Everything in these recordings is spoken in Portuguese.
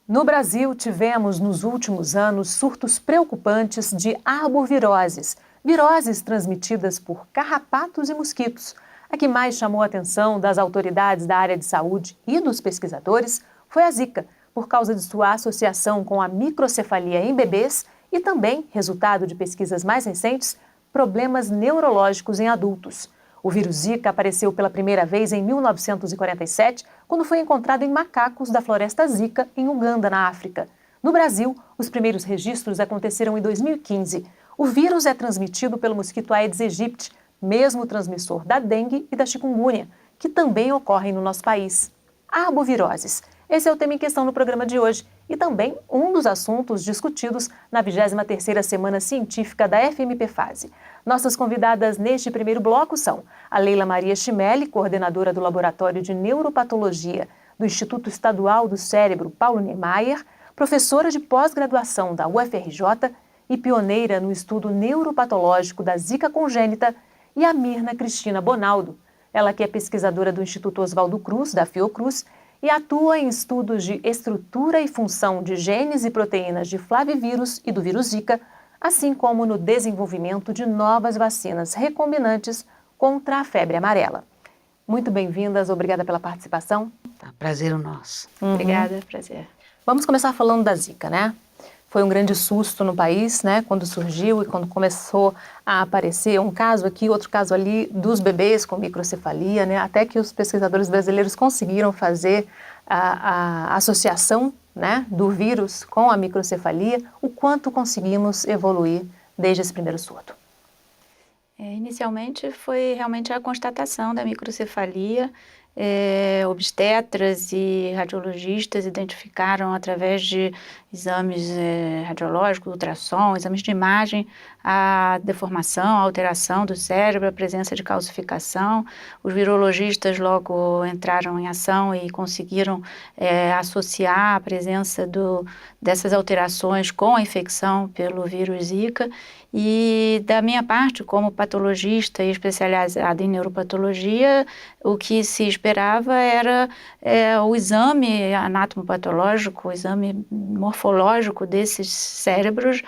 No Brasil, tivemos nos últimos anos surtos preocupantes de arboviroses, viroses transmitidas por carrapatos e mosquitos. A que mais chamou a atenção das autoridades da área de saúde e dos pesquisadores foi a Zika, por causa de sua associação com a microcefalia em bebês e também, resultado de pesquisas mais recentes, problemas neurológicos em adultos. O vírus Zika apareceu pela primeira vez em 1947, quando foi encontrado em macacos da floresta Zika, em Uganda, na África. No Brasil, os primeiros registros aconteceram em 2015. O vírus é transmitido pelo mosquito Aedes aegypti, mesmo transmissor da dengue e da chikungunya, que também ocorrem no nosso país. Arboviroses. Esse é o tema em questão no programa de hoje e também um dos assuntos discutidos na 23ª Semana Científica da FMPFASE. Nossas convidadas neste primeiro bloco são a Leila Maria Chimelli, coordenadora do Laboratório de Neuropatologia do Instituto Estadual do Cérebro Paulo Niemeyer, professora de pós-graduação da UFRJ e pioneira no estudo neuropatológico da Zika congênita, e a Mirna Cristina Bonaldo, ela que é pesquisadora do Instituto Oswaldo Cruz, da Fiocruz, e atua em estudos de estrutura e função de genes e proteínas de flavivírus e do vírus Zika, assim como no desenvolvimento de novas vacinas recombinantes contra a febre amarela. Muito bem-vindas, obrigada pela participação. Prazer o nosso. Obrigada, prazer. Vamos começar falando da Zika, né? Foi um grande susto no país, né, quando surgiu e quando começou a aparecer um caso aqui, outro caso ali, dos bebês com microcefalia, né, até que os pesquisadores brasileiros conseguiram fazer a associação, né, do vírus com a microcefalia. O quanto conseguimos evoluir desde esse primeiro surto? Inicialmente foi realmente a constatação da microcefalia. Obstetras e radiologistas identificaram através de exames radiológicos, ultrassom, exames de imagem, a deformação, a alteração do cérebro, a presença de calcificação. Os virologistas logo entraram em ação e conseguiram associar a presença dessas alterações com a infecção pelo vírus Zika. E da minha parte, como patologista e especializada em neuropatologia, o que se esperava era o exame anatomopatológico, o exame morfológico desses cérebros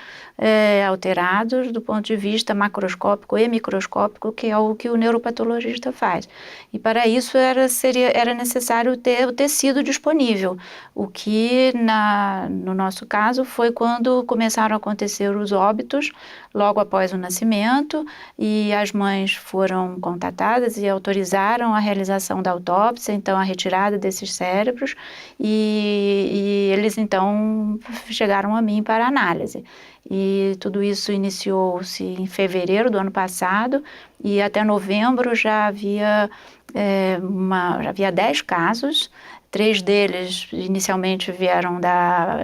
alterados do ponto de vista macroscópico e microscópico, que é o que o neuropatologista faz. E para isso era necessário ter o tecido disponível, o que no nosso caso foi quando começaram a acontecer os óbitos, logo após o nascimento, e as mães foram contatadas e autorizaram a realização da autópsia, então a retirada desses cérebros, e eles então chegaram a mim para análise. E tudo isso iniciou-se em fevereiro do ano passado, e até novembro já havia 10 casos. 3 deles inicialmente vieram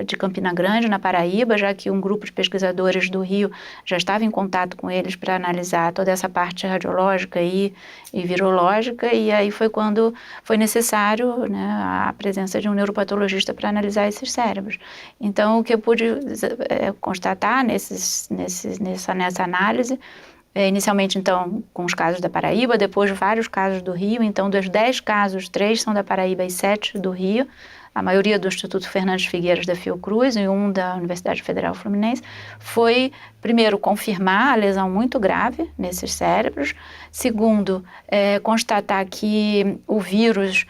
de Campina Grande, na Paraíba, já que um grupo de pesquisadores do Rio já estava em contato com eles para analisar toda essa parte radiológica e virológica, e aí foi quando foi necessário, né, a presença de um neuropatologista para analisar esses cérebros. Então, o que eu pude constatar nessa análise, inicialmente, então, com os casos da Paraíba, depois vários casos do Rio. Então, dos 10 casos, 3 são da Paraíba e 7 do Rio, a maioria do Instituto Fernandes Figueiras da Fiocruz e um da Universidade Federal Fluminense. Foi, primeiro, confirmar a lesão muito grave nesses cérebros. Segundo, constatar que o vírus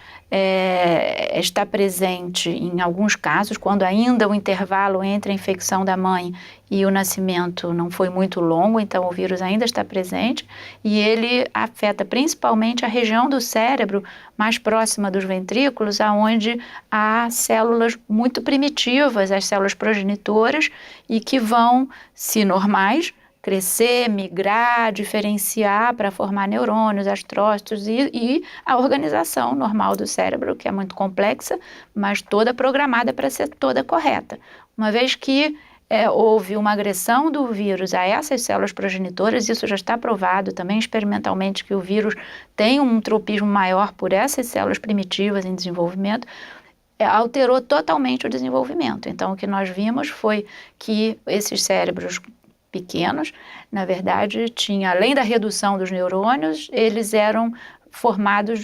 está presente em alguns casos, quando ainda o intervalo entre a infecção da mãe e o nascimento não foi muito longo, então o vírus ainda está presente, e ele afeta principalmente a região do cérebro mais próxima dos ventrículos, aonde há células muito primitivas, as células progenitoras, e que vão, se normais, crescer, migrar, diferenciar para formar neurônios, astrócitos e a organização normal do cérebro, que é muito complexa, mas toda programada para ser toda correta. Uma vez que houve uma agressão do vírus a essas células progenitoras, isso já está provado também experimentalmente, que o vírus tem um tropismo maior por essas células primitivas em desenvolvimento, alterou totalmente o desenvolvimento. Então, o que nós vimos foi que esses cérebros pequenos, na verdade, além da redução dos neurônios, eles eram formados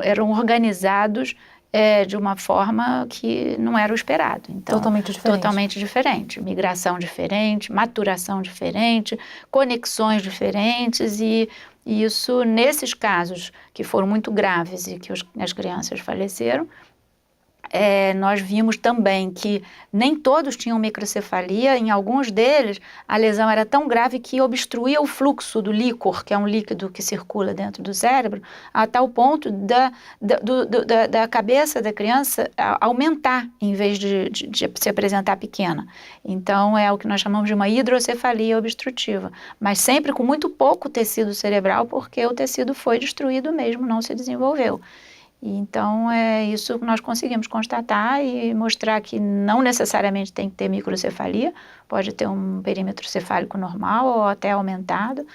eram organizados de uma forma que não era o esperado. Então, totalmente diferente. Totalmente diferente. Migração diferente, maturação diferente, conexões diferentes e isso, nesses casos que foram muito graves e que as crianças faleceram, nós vimos também que nem todos tinham microcefalia, em alguns deles a lesão era tão grave que obstruía o fluxo do líquor, que é um líquido que circula dentro do cérebro, a tal ponto da cabeça da criança aumentar em vez de se apresentar pequena. Então é o que nós chamamos de uma hidrocefalia obstrutiva, mas sempre com muito pouco tecido cerebral, porque o tecido foi destruído mesmo, não se desenvolveu. Então, é isso que nós conseguimos constatar e mostrar que não necessariamente tem que ter microcefalia, pode ter um perímetro cefálico normal ou até aumentado.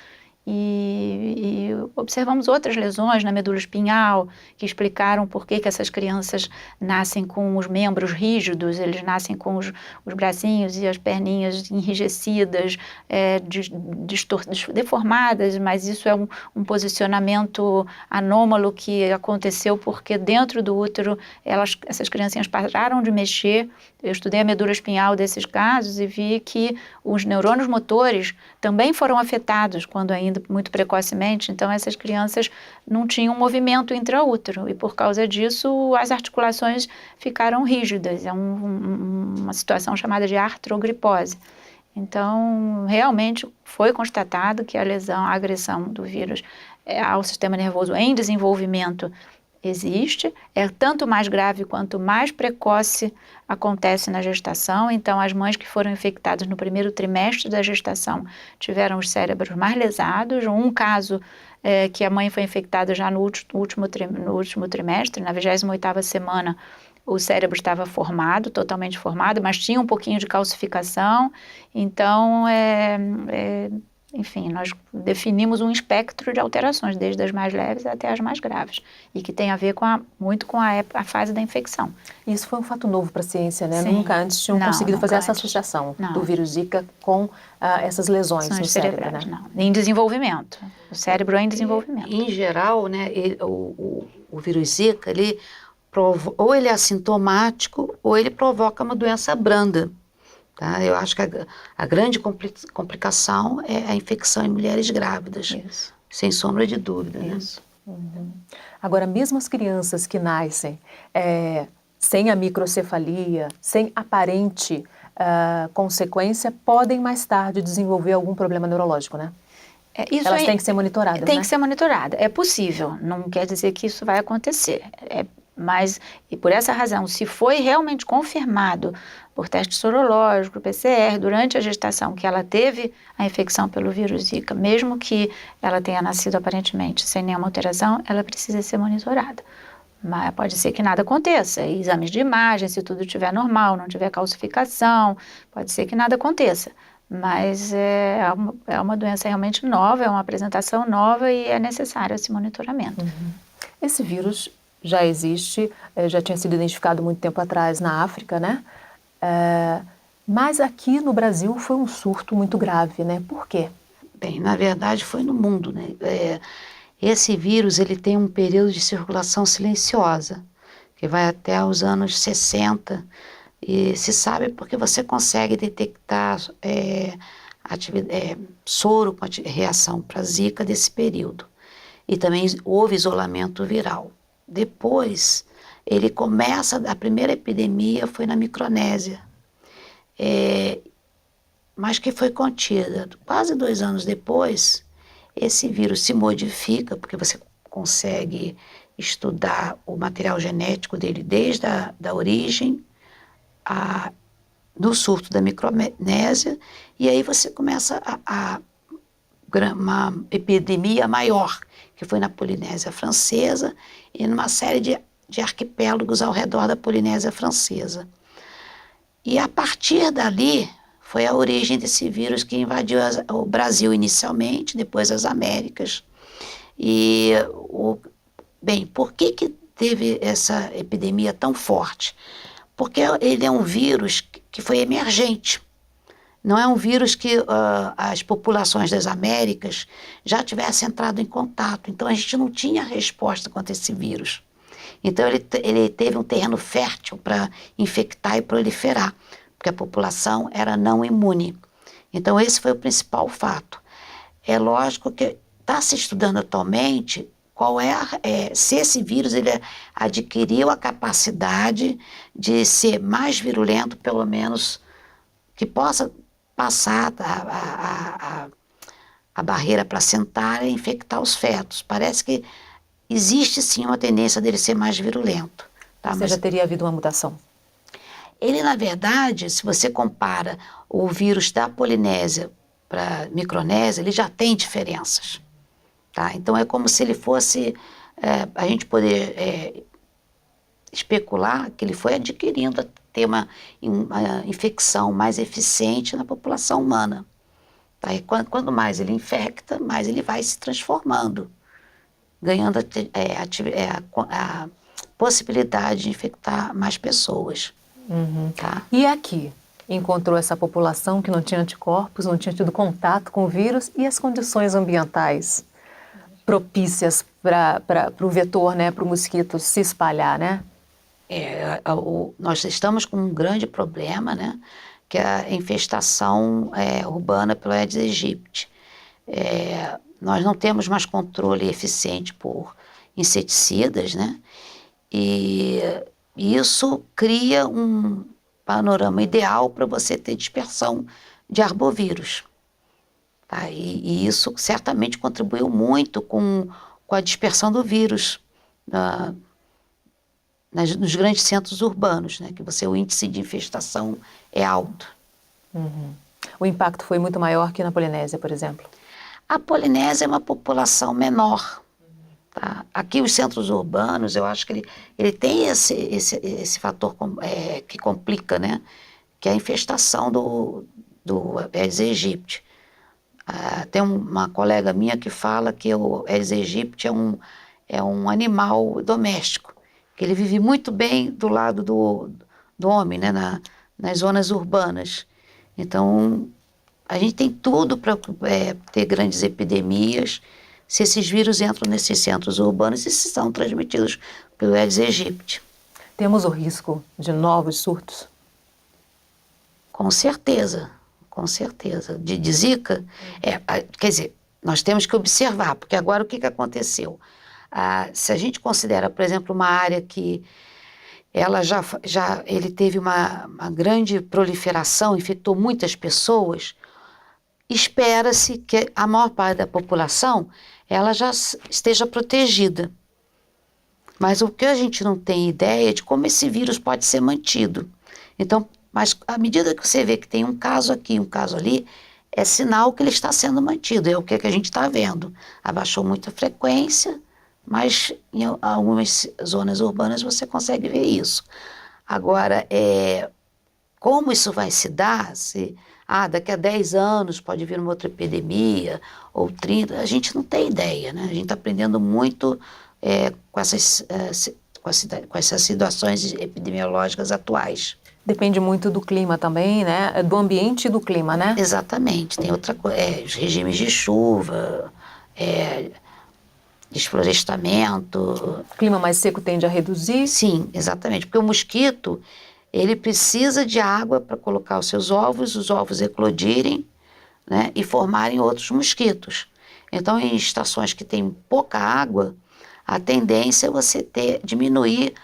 E observamos outras lesões na medula espinhal que explicaram por que essas crianças nascem com os membros rígidos, eles nascem com os bracinhos e as perninhas enrijecidas, deformadas, mas isso é um posicionamento anômalo que aconteceu porque dentro do útero essas criancinhas pararam de mexer. Eu estudei a medula espinhal desses casos e vi que os neurônios motores também foram afetados quando ainda muito precocemente, então essas crianças não tinham movimento intraútero e por causa disso as articulações ficaram rígidas, é uma situação chamada de artrogripose. Então, realmente foi constatado que a agressão do vírus ao sistema nervoso em desenvolvimento existe, é tanto mais grave quanto mais precoce acontece na gestação, então as mães que foram infectadas no primeiro trimestre da gestação tiveram os cérebros mais lesados, um caso que a mãe foi infectada já no último trimestre, na 28ª semana, o cérebro estava formado, totalmente formado, mas tinha um pouquinho de calcificação, então enfim, nós definimos um espectro de alterações, desde as mais leves até as mais graves, e que tem a ver muito com a fase da infecção. Isso foi um fato novo para a ciência, né? Sim. Nunca antes tinham conseguido fazer essa associação do vírus Zika com essas lesões no cérebro, né? Não, em desenvolvimento, o cérebro em desenvolvimento. Em geral, né, o vírus Zika, ou ele é assintomático ou ele provoca uma doença branda. Tá? Eu acho que a grande complicação é a infecção em mulheres grávidas, Isso. sem sombra de dúvida. Isso. Né? Uhum. Agora, mesmo as crianças que nascem sem a microcefalia, sem aparente consequência, podem mais tarde desenvolver algum problema neurológico, né? Elas têm que ser monitoradas, Tem né? que ser monitorada. É possível, não quer dizer que isso vai acontecer. Mas, e por essa razão, se foi realmente confirmado por teste sorológico, PCR, durante a gestação, que ela teve a infecção pelo vírus Zika, mesmo que ela tenha nascido aparentemente sem nenhuma alteração, ela precisa ser monitorada. Mas pode ser que nada aconteça. Exames de imagem, se tudo estiver normal, não tiver calcificação, pode ser que nada aconteça. Mas é uma doença realmente nova, é uma apresentação nova e é necessário esse monitoramento. Uhum. Esse vírus já existe, já tinha sido identificado muito tempo atrás na África, né? Mas aqui no Brasil foi um surto muito grave, né? Por quê? Bem, na verdade foi no mundo, né? Esse vírus, ele tem um período de circulação silenciosa, que vai até os anos 60, e se sabe porque você consegue detectar soro com reação para Zika desse período. E também houve isolamento viral. Depois, ele começa, a primeira epidemia foi na Micronésia, mas que foi contida. Quase 2 anos depois, esse vírus se modifica, porque você consegue estudar o material genético dele desde a origem do surto da Micronésia, e aí você começa uma epidemia maior, que foi na Polinésia Francesa e numa série de arquipélagos ao redor da Polinésia Francesa. E a partir dali foi a origem desse vírus que invadiu o Brasil inicialmente, depois as Américas. Bem, por que teve essa epidemia tão forte? Porque ele é um vírus que foi emergente. Não é um vírus que as populações das Américas já tivessem entrado em contato. Então, a gente não tinha resposta contra esse vírus. Então ele teve um terreno fértil para infectar e proliferar, porque a população era não imune. Então esse foi o principal fato. É lógico que está se estudando atualmente se esse vírus ele adquiriu a capacidade de ser mais virulento, pelo menos que possa passar a barreira placentária e infectar os fetos. Parece que existe sim uma tendência dele ser mais virulento. Tá? Ou seja, teria havido uma mutação. Ele, na verdade, se você compara o vírus da Polinésia para a Micronésia, ele já tem diferenças. Tá? Então é como se ele fosse, a gente poder especular que ele foi adquirindo a ter uma infecção mais eficiente na população humana. Tá? E quando mais ele infecta, mais ele vai se transformando, ganhando a possibilidade de infectar mais pessoas. Uhum. Tá? E aqui? Encontrou essa população que não tinha anticorpos, não tinha tido contato com o vírus, e as condições ambientais propícias para o vetor, né, para o mosquito se espalhar, né? Nós estamos com um grande problema, né, que é a infestação urbana pelo Aedes aegypti. Nós não temos mais controle eficiente por inseticidas, né, e isso cria um panorama ideal para você ter dispersão de arbovírus. Tá? E isso certamente contribuiu muito com a dispersão do vírus nos grandes centros urbanos, né? Que o índice de infestação é alto. Uhum. O impacto foi muito maior que na Polinésia, por exemplo? A Polinésia é uma população menor. Tá? Aqui os centros urbanos, eu acho que ele tem esse fator que complica, né? Que é a infestação do Aedes aegypti. Tem uma colega minha que fala que o Aedes aegypti é um animal doméstico, que ele vive muito bem do lado do homem, né? Nas zonas urbanas. Então, a gente tem tudo para ter grandes epidemias se esses vírus entram nesses centros urbanos e se são transmitidos pelo Aedes aegypti. Temos o risco de novos surtos? Com certeza. De Zika, quer dizer, nós temos que observar, porque agora o que aconteceu? Se a gente considera, por exemplo, uma área que ele teve uma grande proliferação, infectou muitas pessoas, espera-se que a maior parte da população ela já esteja protegida. Mas o que a gente não tem ideia é de como esse vírus pode ser mantido. Então, mas à medida que você vê que tem um caso aqui, um caso ali, é sinal que ele está sendo mantido. É o que a gente está vendo. Abaixou muito a frequência, mas em algumas zonas urbanas você consegue ver isso. Agora, como isso vai se dar? Daqui a 10 anos pode vir uma outra epidemia, ou 30, a gente não tem ideia, né? A gente está aprendendo muito com essas situações epidemiológicas atuais. Depende muito do clima também, né? Do ambiente e do clima, né? Exatamente. Tem outra coisa, os regimes de chuva, desflorestamento. O clima mais seco tende a reduzir? Sim, exatamente. Porque o mosquito, ele precisa de água para colocar os ovos eclodirem, né, e formarem outros mosquitos. Então, em estações que tem pouca água, a tendência é você diminuir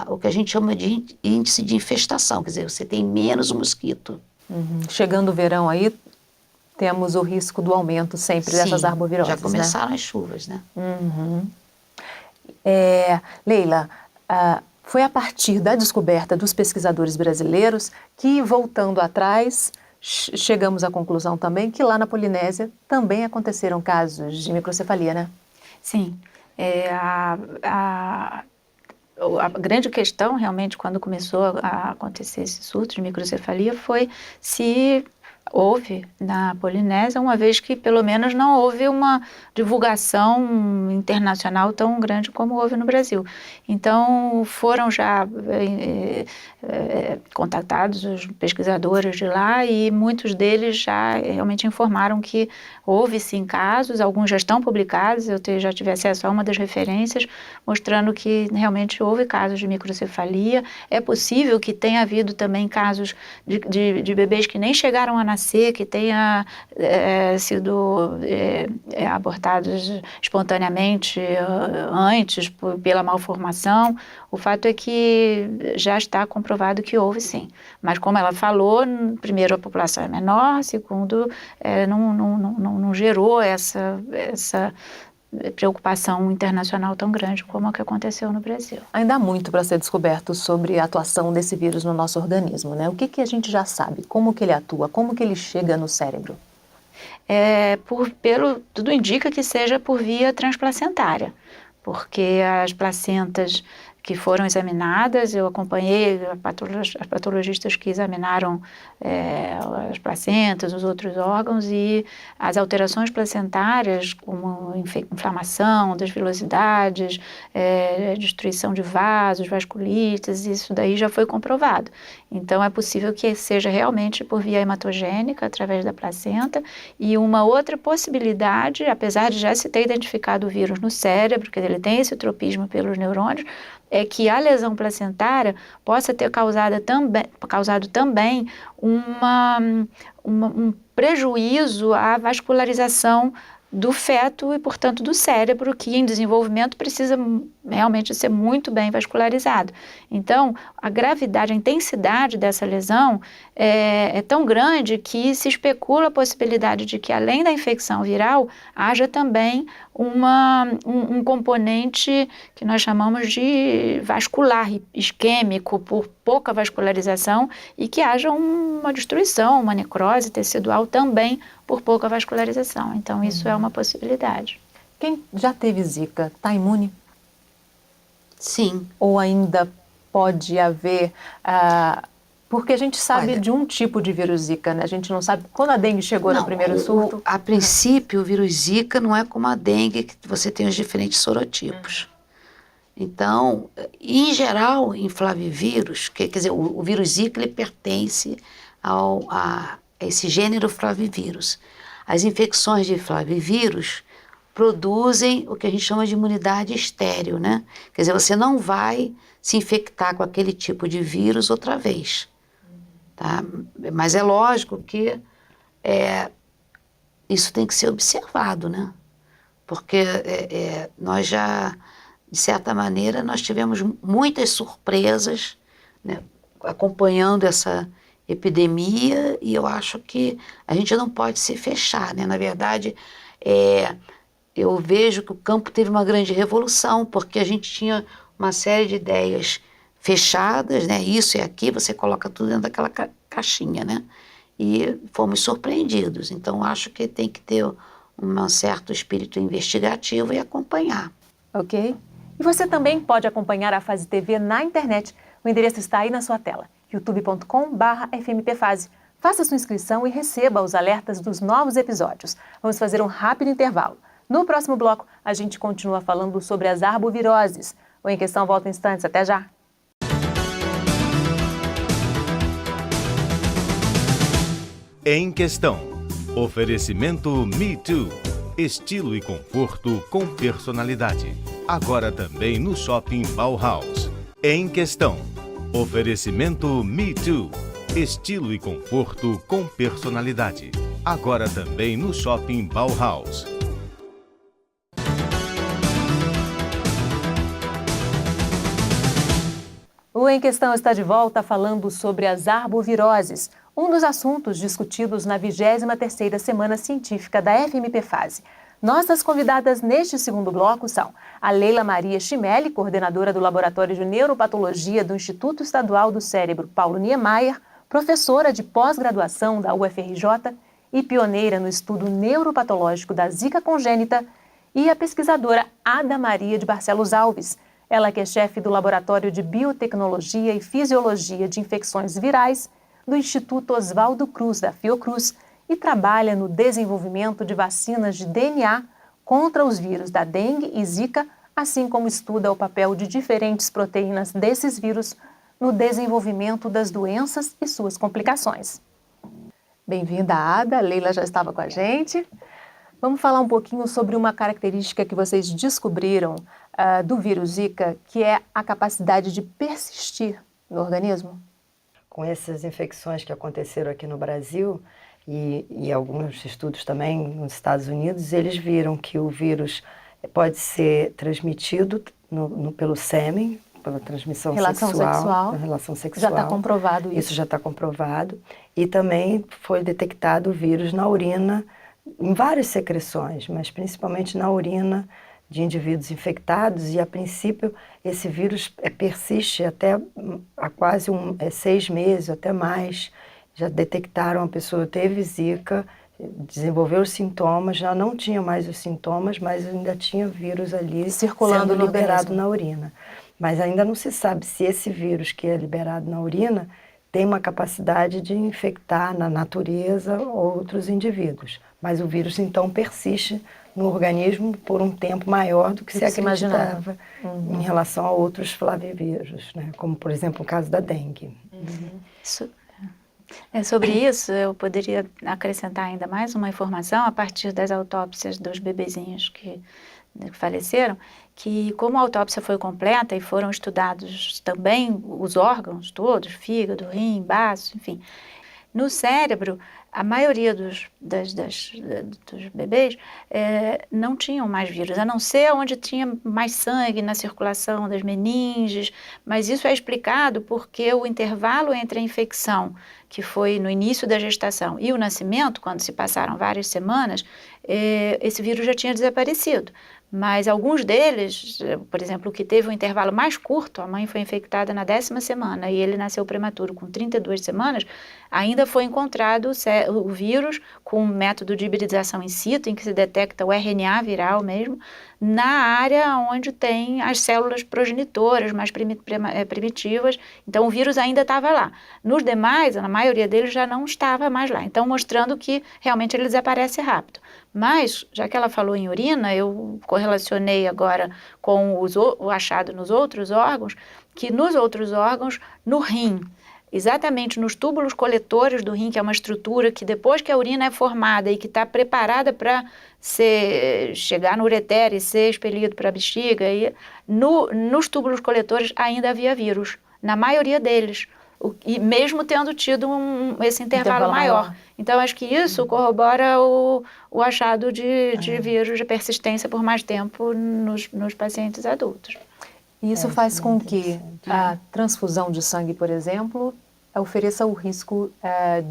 o que a gente chama de índice de infestação, quer dizer, você tem menos mosquito. Uhum. Chegando o verão aí, temos o risco do aumento sempre dessas arboviroses, já começaram, né? as chuvas, né? Uhum. Leila, foi a partir da descoberta dos pesquisadores brasileiros que, voltando atrás, chegamos à conclusão também que lá na Polinésia também aconteceram casos de microcefalia, né? Sim. A grande questão, realmente, quando começou a acontecer esse surto de microcefalia, foi se Houve na Polinésia, uma vez que pelo menos não houve uma divulgação internacional tão grande como houve no Brasil. Então foram já contatados os pesquisadores de lá e muitos deles já realmente informaram que houve sim casos, alguns já estão publicados, já tive acesso a uma das referências mostrando que realmente houve casos de microcefalia. É possível que tenha havido também casos de bebês que nem chegaram a nascer, que tenha sido abortados espontaneamente antes pela malformação. O fato é que já está comprovado que houve sim, mas como ela falou, primeiro a população é menor, segundo não gerou essa preocupação internacional tão grande como a que aconteceu no Brasil. Ainda há muito para ser descoberto sobre a atuação desse vírus no nosso organismo, né? O que a gente já sabe? Como que ele atua? Como que ele chega no cérebro? Tudo indica que seja por via transplacentária, porque as placentas que foram examinadas, eu acompanhei as patologistas que examinaram as placentas, os outros órgãos, e as alterações placentárias, como inflamação das velocidades, destruição de vasos, vasculites, isso daí já foi comprovado. Então é possível que seja realmente por via hematogênica, através da placenta, e uma outra possibilidade, apesar de já se ter identificado o vírus no cérebro, que ele tem esse tropismo pelos neurônios, é que a lesão placentária possa ter causado também um prejuízo à vascularização do feto e, portanto, do cérebro, que em desenvolvimento precisa realmente ser muito bem vascularizado. Então, a gravidade, a intensidade dessa lesão é tão grande que se especula a possibilidade de que, além da infecção viral, haja também um componente que nós chamamos de vascular, isquêmico, por pouca vascularização, e que haja uma destruição, uma necrose tecidual também por pouca vascularização. Então, isso é uma possibilidade. Quem já teve Zika está imune? Sim. Ou ainda pode haver... porque a gente sabe de um tipo de vírus Zika, né? A gente não sabe quando a dengue chegou no primeiro surto. A princípio, o vírus Zika não é como a dengue, que você tem os diferentes sorotipos. Então, em geral, em flavivírus, quer dizer, o vírus Zika ele pertence a esse gênero flavivírus. As infecções de flavivírus produzem o que a gente chama de imunidade estéril, né? Quer dizer, você não vai se infectar com aquele tipo de vírus outra vez. Tá? Mas é lógico que isso tem que ser observado, né? Porque nós já, de certa maneira, nós tivemos muitas surpresas, né, acompanhando essa epidemia, e eu acho que a gente não pode se fechar, né? Na verdade, eu vejo que o campo teve uma grande revolução, porque a gente tinha uma série de ideias fechadas, né? Isso e aqui, você coloca tudo dentro daquela caixinha, né? E fomos surpreendidos. Então, acho que tem que ter um certo espírito investigativo e acompanhar. Ok. E você também pode acompanhar a Fase TV na internet. O endereço está aí na sua tela, youtube.com/fmpfase. Faça sua inscrição e receba os alertas dos novos episódios. Vamos fazer um rápido intervalo. No próximo bloco, a gente continua falando sobre as arboviroses. O Em Questão volta em instantes. Até já! Em Questão. Oferecimento Me Too. Estilo e conforto com personalidade. Agora também no Shopping Bauhaus. Em Questão. Oferecimento Me Too. Estilo e conforto com personalidade. Agora também no Shopping Bauhaus. O Em Questão está de volta falando sobre as arboviroses, um dos assuntos discutidos na 23ª Semana Científica da FMP-Fase. Nossas convidadas neste segundo bloco são a Leila Maria Chimelli, coordenadora do Laboratório de Neuropatologia do Instituto Estadual do Cérebro Paulo Niemeyer, professora de pós-graduação da UFRJ e pioneira no estudo neuropatológico da Zika congênita, e a pesquisadora Ada Maria de Barcelos Alves, ela que é chefe do Laboratório de Biotecnologia e Fisiologia de Infecções Virais do Instituto Oswaldo Cruz, da Fiocruz, e trabalha no desenvolvimento de vacinas de DNA contra os vírus da dengue e zika, assim como estuda o papel de diferentes proteínas desses vírus no desenvolvimento das doenças e suas complicações. Bem-vinda, Ada. A Leila já estava com a gente. Vamos falar um pouquinho sobre uma característica que vocês descobriram do vírus Zika, que é a capacidade de persistir no organismo. Com essas infecções que aconteceram aqui no Brasil e alguns estudos também nos Estados Unidos, eles viram que o vírus pode ser transmitido pelo sêmen, pela transmissão sexual. Relação sexual. Já está comprovado isso. Isso já está comprovado. E também foi detectado o vírus na urina, em várias secreções, mas principalmente na urina de indivíduos infectados. E, a princípio, esse vírus persiste até há quase 6 meses, até mais. Já detectaram, a pessoa teve Zika, desenvolveu os sintomas, já não tinha mais os sintomas, mas ainda tinha vírus ali circulando, sendo liberado na urina. Mas ainda não se sabe se esse vírus que é liberado na urina tem uma capacidade de infectar na natureza outros indivíduos. Mas o vírus, então, persiste no organismo por um tempo maior do que se acreditava em relação a outros flavivírus, né? Como, por exemplo, o caso da dengue. Sobre isso, eu poderia acrescentar ainda mais uma informação a partir das autópsias dos bebezinhos que faleceram, que como a autópsia foi completa e foram estudados também os órgãos todos, fígado, rim, baço, enfim, no cérebro, a maioria dos bebês não tinham mais vírus, a não ser onde tinha mais sangue na circulação das meninges, mas isso é explicado porque o intervalo entre a infecção, que foi no início da gestação, e o nascimento, quando se passaram várias semanas, esse vírus já tinha desaparecido. Mas alguns deles, por exemplo, o que teve um intervalo mais curto, a mãe foi infectada na 10ª semana e ele nasceu prematuro com 32 semanas, ainda foi encontrado o vírus com um método de hibridização in situ, em que se detecta o RNA viral mesmo, na área onde tem as células progenitoras mais primitivas. Então o vírus ainda estava lá. Nos demais, na maioria deles já não estava mais lá. Então mostrando que realmente ele desaparece rápido. Mas, já que ela falou em urina, eu correlacionei agora com o achado nos outros órgãos, que nos outros órgãos, no rim, exatamente nos túbulos coletores do rim, que é uma estrutura que depois que a urina é formada e que está preparada para chegar no ureter e ser expelido para a bexiga, nos túbulos coletores ainda havia vírus, na maioria deles. E mesmo tendo tido esse intervalo maior. Então, acho que isso corrobora o achado de vírus de persistência por mais tempo nos pacientes adultos. E isso faz com que a transfusão de sangue, por exemplo, ofereça o risco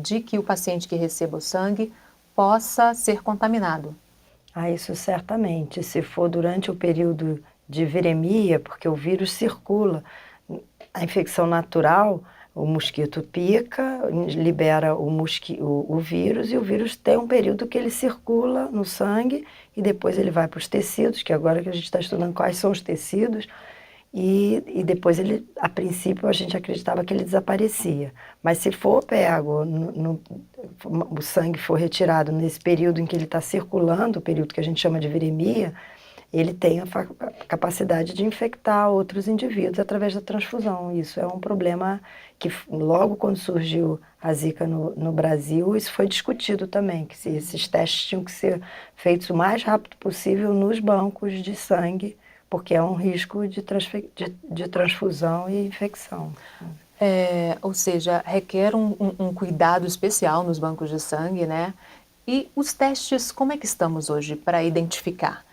de que o paciente que receba o sangue possa ser contaminado. Isso certamente. Se for durante o período de viremia, porque o vírus circula, a infecção natural, o mosquito pica, libera o vírus, e o vírus tem um período que ele circula no sangue e depois ele vai para os tecidos, que agora que a gente está estudando quais são os tecidos, e depois ele, a princípio, a gente acreditava que ele desaparecia. Mas se for pego, o sangue for retirado nesse período em que ele está circulando, o período que a gente chama de viremia, ele tem a capacidade de infectar outros indivíduos através da transfusão. Isso é um problema que logo quando surgiu a Zika no Brasil, isso foi discutido também, que esses testes tinham que ser feitos o mais rápido possível nos bancos de sangue, porque é um risco de transfusão e infecção. Ou seja, requer um cuidado especial nos bancos de sangue, né? E os testes, como é que estamos hoje para identificar?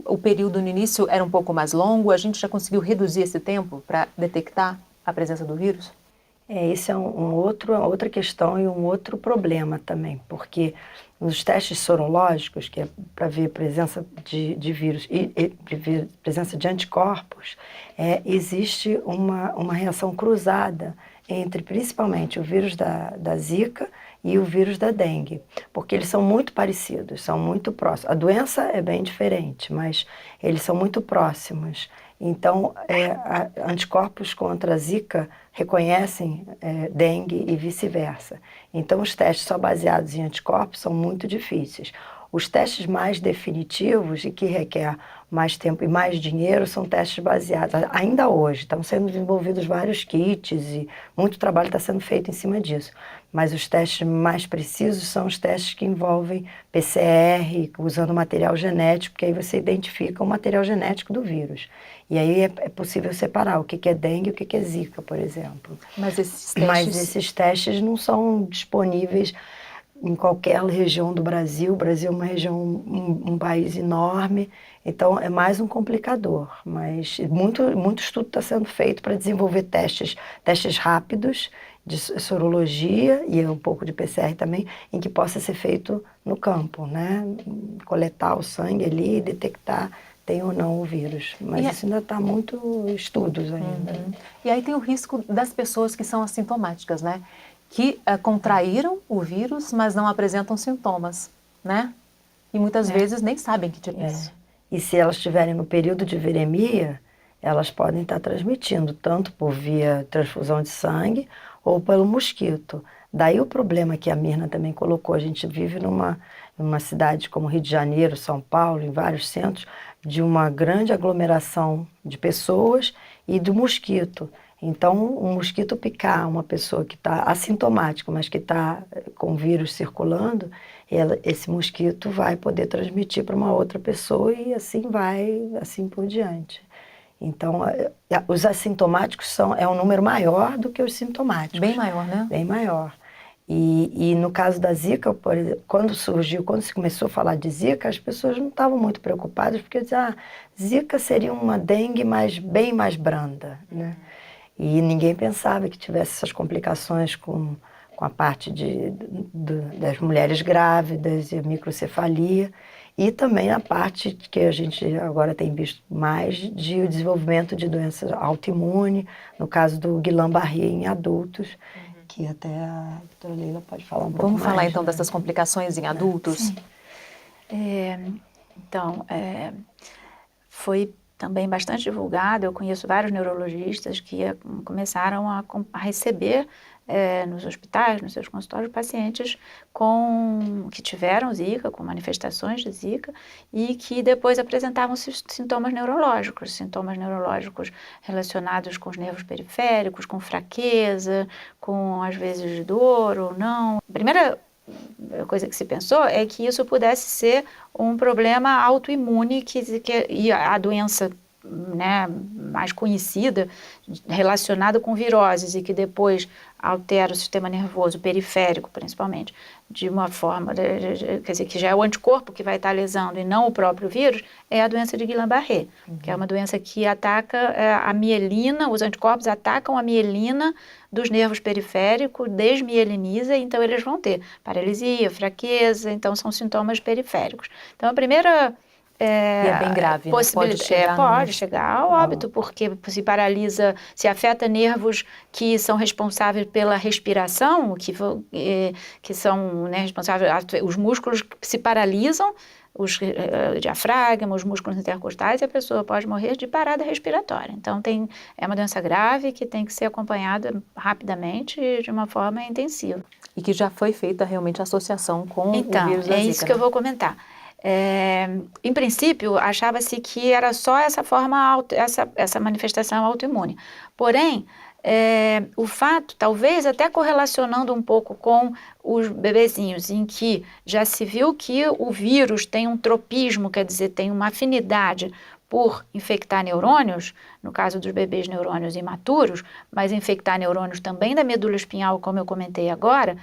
O período no início era um pouco mais longo, a gente já conseguiu reduzir esse tempo para detectar a presença do vírus? Esse é outra questão e um outro problema também, porque nos testes sorológicos, que é para ver presença de vírus e presença de anticorpos, existe uma reação cruzada entre principalmente o vírus da Zika e o vírus da dengue, porque eles são muito parecidos, são muito próximos. A doença é bem diferente, mas eles são muito próximos. Então, anticorpos contra a Zika reconhecem dengue e vice-versa. Então, os testes só baseados em anticorpos são muito difíceis. Os testes mais definitivos e que requer mais tempo e mais dinheiro são testes baseados, ainda hoje, estão sendo desenvolvidos vários kits e muito trabalho está sendo feito em cima disso. Mas os testes mais precisos são os testes que envolvem PCR, usando material genético, porque aí você identifica o material genético do vírus. E aí é possível separar o que é dengue e o que é Zika, por exemplo. Mas esses testes não são disponíveis em qualquer região do Brasil. O Brasil é uma região, um país enorme, então é mais um complicador. Mas muito estudo está sendo feito para desenvolver testes rápidos de sorologia e um pouco de PCR também, em que possa ser feito no campo, né? Coletar o sangue ali e detectar tem ou não o vírus. Mas isso ainda está muito estudos ainda. Uhum. E aí tem o risco das pessoas que são assintomáticas, né? Que contraíram o vírus, mas não apresentam sintomas, né? E muitas vezes nem sabem que tem isso. E se elas estiverem no período de viremia, elas podem estar transmitindo, tanto por via transfusão de sangue ou pelo mosquito. Daí o problema que a Mirna também colocou, a gente vive numa cidade como Rio de Janeiro, São Paulo, em vários centros, de uma grande aglomeração de pessoas e do mosquito. Então, o mosquito picar uma pessoa que está assintomática, mas que está com o vírus circulando, esse mosquito vai poder transmitir para uma outra pessoa e assim assim por diante. Então, os assintomáticos é um número maior do que os sintomáticos. Bem maior, né? Bem maior. E no caso da Zika, por exemplo, quando se começou a falar de Zika, as pessoas não estavam muito preocupadas, porque diziam, Zika seria uma dengue bem mais branda, né? E ninguém pensava que tivesse essas complicações com a parte das mulheres grávidas e a microcefalia, e também a parte que a gente agora tem visto mais de desenvolvimento de doenças autoimunes, no caso do Guillain-Barré em adultos, que até a doutora Leila pode falar um pouco mais. Vamos falar então dessas complicações em adultos? Sim. Foi também bastante divulgado. Eu conheço vários neurologistas que começaram a receber nos hospitais, nos seus consultórios, pacientes que tiveram Zika, com manifestações de Zika, e que depois apresentavam sintomas neurológicos relacionados com os nervos periféricos, com fraqueza, com às vezes dor ou não. A primeira coisa que se pensou é que isso pudesse ser um problema autoimune e a doença, né, mais conhecida relacionada com viroses e que depois altera o sistema nervoso periférico, principalmente, de uma forma, quer dizer, que já é o anticorpo que vai estar lesando e não o próprio vírus, é a doença de Guillain-Barré, que é uma doença que ataca a mielina, os anticorpos atacam a mielina dos nervos periféricos, desmieliniza, então eles vão ter paralisia, fraqueza, então são sintomas periféricos. Então a primeira e é bem grave, né? Pode chegar ao óbito, porque se paralisa, se afeta nervos que são responsáveis pela respiração, que são, né, responsáveis, os músculos se paralisam, o diafragma, os músculos intercostais, e a pessoa pode morrer de parada respiratória. Então é uma doença grave que tem que ser acompanhada rapidamente e de uma forma intensiva. E que já foi feita realmente a associação com o vírus da Zika. Então, é isso que eu vou comentar. Em princípio, achava-se que era só essa essa manifestação autoimune. Porém, o fato, talvez até correlacionando um pouco com os bebezinhos, em que já se viu que o vírus tem um tropismo, quer dizer, tem uma afinidade por infectar neurônios, no caso dos bebês neurônios imaturos, mas infectar neurônios também da medula espinhal, como eu comentei agora.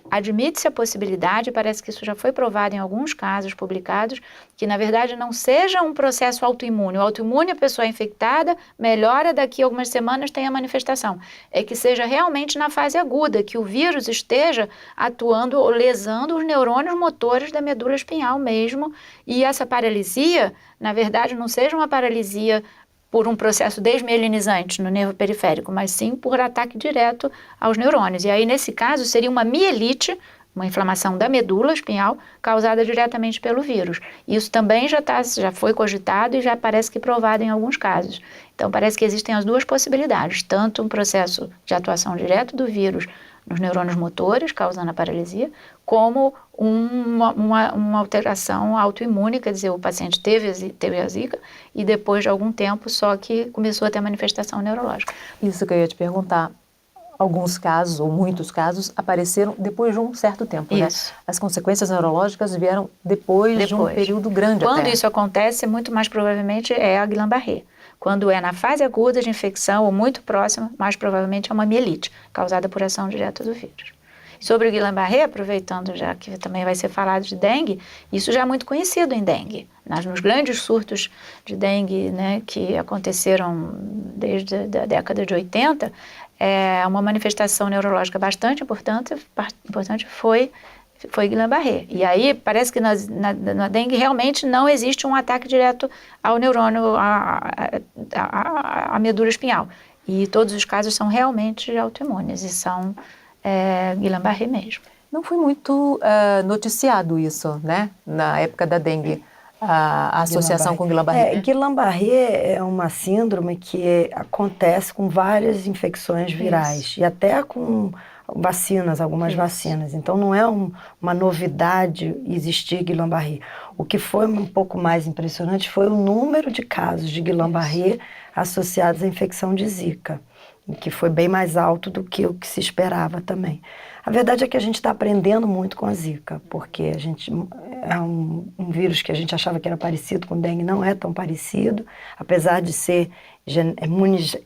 Admite-se a possibilidade, parece que isso já foi provado em alguns casos publicados, que na verdade não seja um processo autoimune. O autoimune, a pessoa é infectada, melhora, daqui a algumas semanas tem a manifestação. É que seja realmente na fase aguda, que o vírus esteja atuando ou lesando os neurônios motores da medula espinhal mesmo, e essa paralisia, na verdade, não seja uma paralisia por um processo desmielinizante no nervo periférico, mas sim por ataque direto aos neurônios. E aí, nesse caso, seria uma mielite uma inflamação da medula espinhal causada diretamente pelo vírus. Isso também já foi cogitado e já parece que provado em alguns casos. Então, parece que existem as duas possibilidades, tanto um processo de atuação direto do vírus nos neurônios motores, causando a paralisia, como uma alteração autoimune, quer dizer, o paciente teve a zika e depois de algum tempo só que começou a ter manifestação neurológica. Isso que eu ia te perguntar. Alguns casos, ou muitos casos, apareceram depois de um certo tempo, né? Isso. As consequências neurológicas vieram depois de um período grande Quando até. isso acontece, muito mais provavelmente é a Guillain-Barré. Quando é na fase aguda de infecção ou muito próxima, mais provavelmente é uma mielite, causada por ação direta do vírus. Sobre o Guillain-Barré, aproveitando já que também vai ser falado de dengue, isso já é muito conhecido em dengue. Nos grandes surtos de dengue, né, que aconteceram desde a década de 80, uma manifestação neurológica bastante importante foi Guillain-Barré. E aí parece que na dengue realmente não existe um ataque direto ao neurônio, à medula espinhal. E todos os casos são realmente autoimunes e são Guillain-Barré mesmo. Não foi muito noticiado isso, né? Na época da dengue, a associação com Guillain-Barré. Guillain-Barré é uma síndrome que acontece com várias infecções virais. Isso. E até com vacinas, algumas vacinas. Então não é uma novidade existir Guillain-Barré. O que foi um pouco mais impressionante foi o número de casos de Guillain-Barré associados à infecção de Zika, que foi bem mais alto do que o que se esperava também. A verdade é que a gente está aprendendo muito com a Zika, porque a gente é um vírus que a gente achava que era parecido com dengue, não é tão parecido, apesar de ser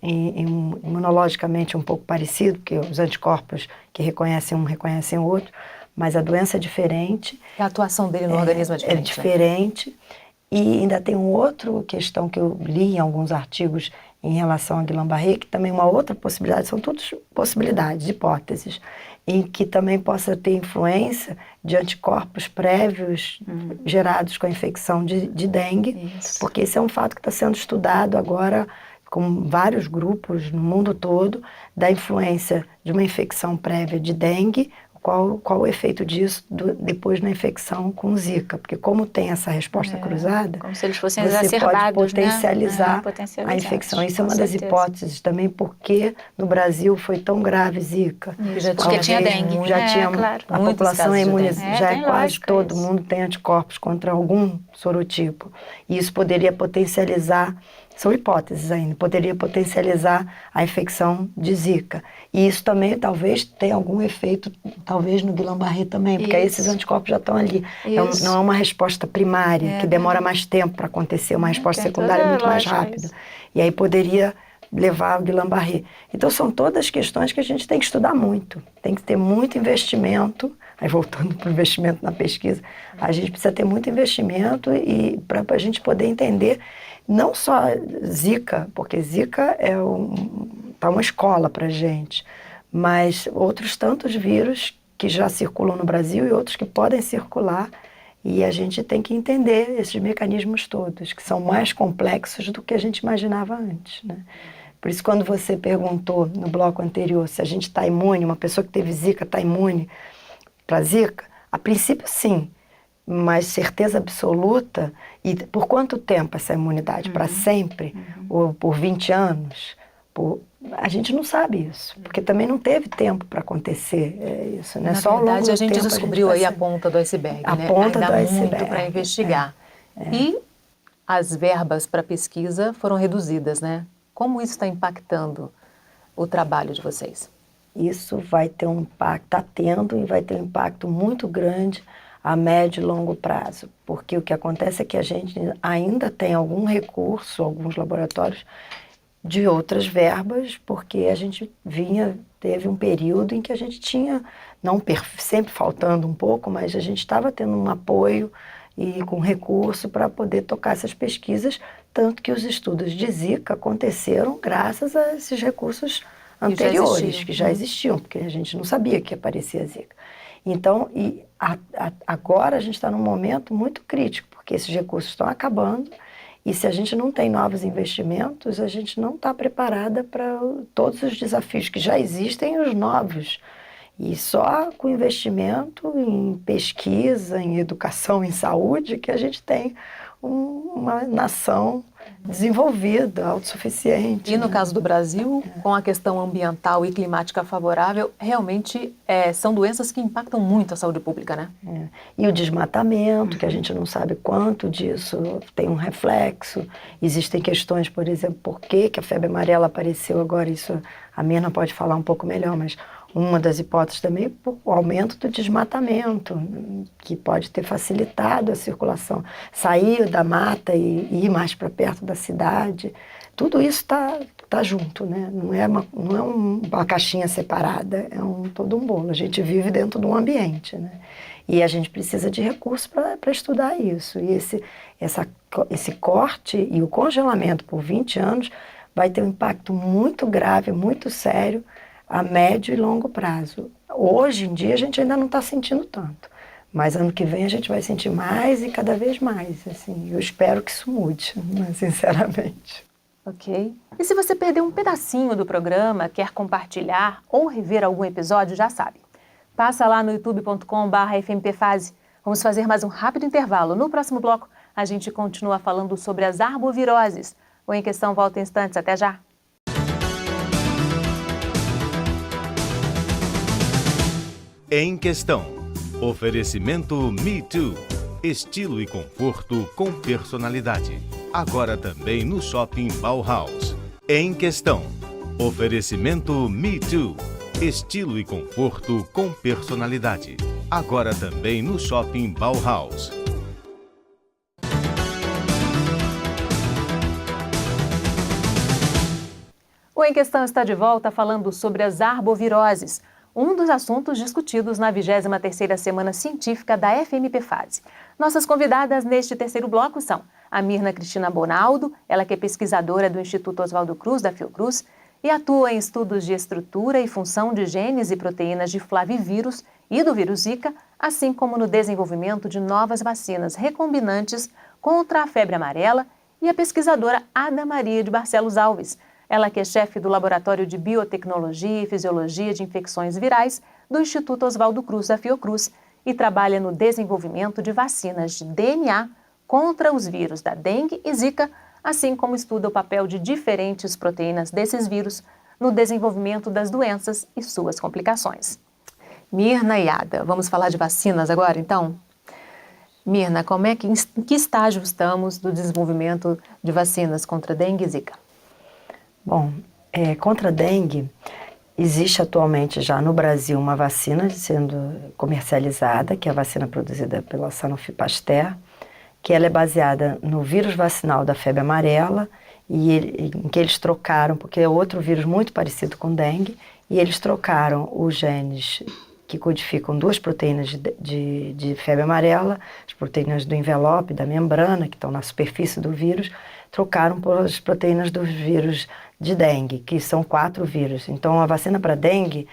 imunologicamente um pouco parecido, porque os anticorpos que reconhecem um reconhecem o outro, mas a doença é diferente. A atuação dele no organismo é diferente. É diferente. Né? E ainda tem uma outra questão que eu li em alguns artigos em relação a Guillain-Barré, que também é uma outra possibilidade, são todas possibilidades, hipóteses, em que também possa ter influência de anticorpos prévios gerados com a infecção de dengue, porque esse é um fato que está sendo estudado agora com vários grupos no mundo todo, da influência de uma infecção prévia de dengue, qual o efeito disso depois na infecção com Zika, porque como tem essa resposta cruzada, como se eles fossem você pode potencializar a infecção. Isso é uma das hipóteses também, porque no Brasil foi tão grave Zika. Porque tinha dengue. Já tinha, claro. A população é imunizada, já é quase todo isso. mundo tem anticorpos contra algum sorotipo. E isso poderia potencializar, são hipóteses ainda, poderia potencializar a infecção de Zika. E isso também talvez tenha algum efeito, talvez no Guillain-Barré também, porque aí esses anticorpos já estão ali. Não é uma resposta primária, que demora mais tempo para acontecer, uma resposta secundária muito mais rápida. Isso. E aí poderia levar ao Guillain-Barré. Então são todas questões que a gente tem que estudar muito, tem que ter muito investimento. Aí voltando para o investimento na pesquisa, a gente precisa ter muito investimento e para a gente poder entender não só Zika, porque Zika tá uma escola para a gente, mas outros tantos vírus que já circulam no Brasil e outros que podem circular, e a gente tem que entender esses mecanismos todos, que são mais complexos do que a gente imaginava antes, né? Por isso, quando você perguntou no bloco anterior se a gente está imune, uma pessoa que teve Zika está imune para Zika, a princípio sim, mas certeza absoluta, e por quanto tempo essa imunidade? Para sempre? Ou por 20 anos? A gente não sabe isso, porque também não teve tempo para acontecer isso, né? Na verdade, a gente descobriu aí a ponta do iceberg, a né? ponta ainda do há iceberg, muito para investigar. E as verbas para pesquisa foram reduzidas, né? Como isso está impactando o trabalho de vocês? Isso vai ter um impacto, está tendo e vai ter um impacto muito grande a médio e longo prazo, porque o que acontece é que a gente ainda tem algum recurso, alguns laboratórios de outras verbas, porque a gente teve um período em que a gente tinha, sempre faltando um pouco, mas a gente estava tendo um apoio e com recurso para poder tocar essas pesquisas, tanto que os estudos de Zika aconteceram graças a esses recursos anteriores, que já existiam, porque a gente não sabia que aparecia Zika. Então, agora a gente está num momento muito crítico, porque esses recursos estão acabando, e se a gente não tem novos investimentos, a gente não está preparada para todos os desafios que já existem e os novos. E só com investimento em pesquisa, em educação, em saúde, que a gente tem uma nação desenvolvida, autossuficiente. E no né? caso do Brasil, com a questão ambiental e climática favorável, realmente são doenças que impactam muito a saúde pública, né? E o desmatamento, que a gente não sabe quanto disso tem um reflexo. Existem questões, por exemplo, por que a febre amarela apareceu agora, isso a Mirna pode falar um pouco melhor, mas uma das hipóteses também é por o aumento do desmatamento, que pode ter facilitado a circulação, sair da mata e ir mais para perto da cidade. Tudo isso tá junto, né? Não é uma caixinha separada, é todo um bolo. A gente vive dentro de um ambiente, né? E a gente precisa de recursos para estudar isso. E esse corte e o congelamento por 20 anos vai ter um impacto muito grave, muito sério, a médio e longo prazo. Hoje em dia a gente ainda não está sentindo tanto, mas ano que vem a gente vai sentir mais e cada vez mais. Assim, eu espero que isso mude, né, sinceramente. Ok. E se você perdeu um pedacinho do programa, quer compartilhar ou rever algum episódio, já sabe. Passa lá no youtube.com/fmpfase. Vamos fazer mais um rápido intervalo. No próximo bloco, a gente continua falando sobre as arboviroses. O Em Questão volta em instantes. Até já! Em Questão. Oferecimento Me Too. Estilo e conforto com personalidade. Agora também no Shopping Bauhaus. Em Questão. Oferecimento Me Too. Estilo e conforto com personalidade. Agora também no Shopping Bauhaus. O Em Questão está de volta falando sobre as arboviroses, um dos assuntos discutidos na 23ª Semana Científica da FMPFase. Nossas convidadas neste terceiro bloco são a Mirna Cristina Bonaldo, ela que é pesquisadora do Instituto Oswaldo Cruz, da Fiocruz, e atua em estudos de estrutura e função de genes e proteínas de flavivírus e do vírus Zika, assim como no desenvolvimento de novas vacinas recombinantes contra a febre amarela, e a pesquisadora Ada Maria de Barcelos Alves, ela que é chefe do Laboratório de Biotecnologia e Fisiologia de Infecções Virais do Instituto Oswaldo Cruz, da Fiocruz, e trabalha no desenvolvimento de vacinas de DNA contra os vírus da dengue e zika, assim como estuda o papel de diferentes proteínas desses vírus no desenvolvimento das doenças e suas complicações. Mirna e Ada, vamos falar de vacinas agora, então? Mirna, em que estágio estamos do desenvolvimento de vacinas contra dengue e zika? Bom, contra a dengue, existe atualmente já no Brasil uma vacina sendo comercializada, que é a vacina produzida pela Sanofi Pasteur, que ela é baseada no vírus vacinal da febre amarela, em que eles trocaram, porque é outro vírus muito parecido com dengue, e eles trocaram os genes que codificam duas proteínas de febre amarela, as proteínas do envelope, da membrana, que estão na superfície do vírus, trocaram por as proteínas dos vírus de dengue, que são 4 vírus. Então, a vacina para dengue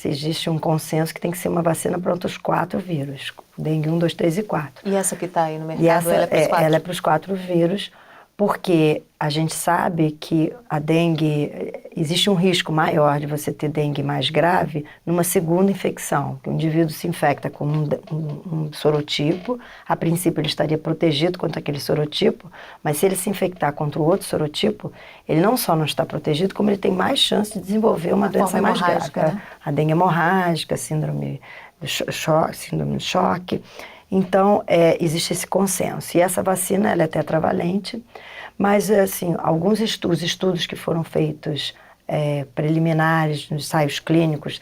existe um consenso que tem que ser uma vacina para outros 4 vírus. Dengue 1, 2, 3 e 4. E essa que está aí no mercado, E essa, ela é para os 4? Ela é para os 4 vírus, porque a gente sabe que a dengue, existe um risco maior de você ter dengue mais grave numa segunda infecção, que o indivíduo se infecta com um sorotipo, a princípio ele estaria protegido contra aquele sorotipo, mas se ele se infectar contra o outro sorotipo, ele não só não está protegido, como ele tem mais chance de desenvolver uma doença mais grave. Né? A dengue hemorrágica, síndrome do choque. Então, existe esse consenso. E essa vacina, ela é tetravalente, mas, assim, alguns estudos que foram feitos preliminares, nos ensaios clínicos,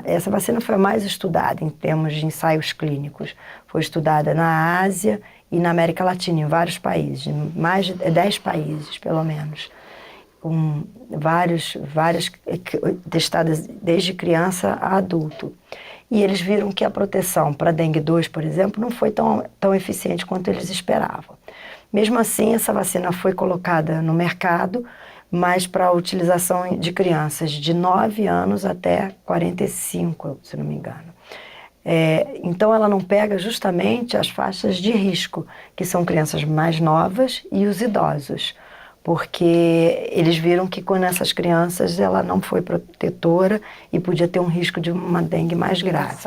essa vacina foi a mais estudada em termos de ensaios clínicos. Foi estudada na Ásia e na América Latina, em vários países, em mais de 10 países, pelo menos, com várias testadas desde criança a adulto. E eles viram que a proteção para dengue 2, por exemplo, não foi tão eficiente quanto eles esperavam. Mesmo assim, essa vacina foi colocada no mercado, mas para a utilização de crianças de 9 anos até 45, se não me engano. Então, ela não pega justamente as faixas de risco, que são crianças mais novas e os idosos. porque eles viram que com essas crianças ela não foi protetora e podia ter um risco de uma dengue mais grave.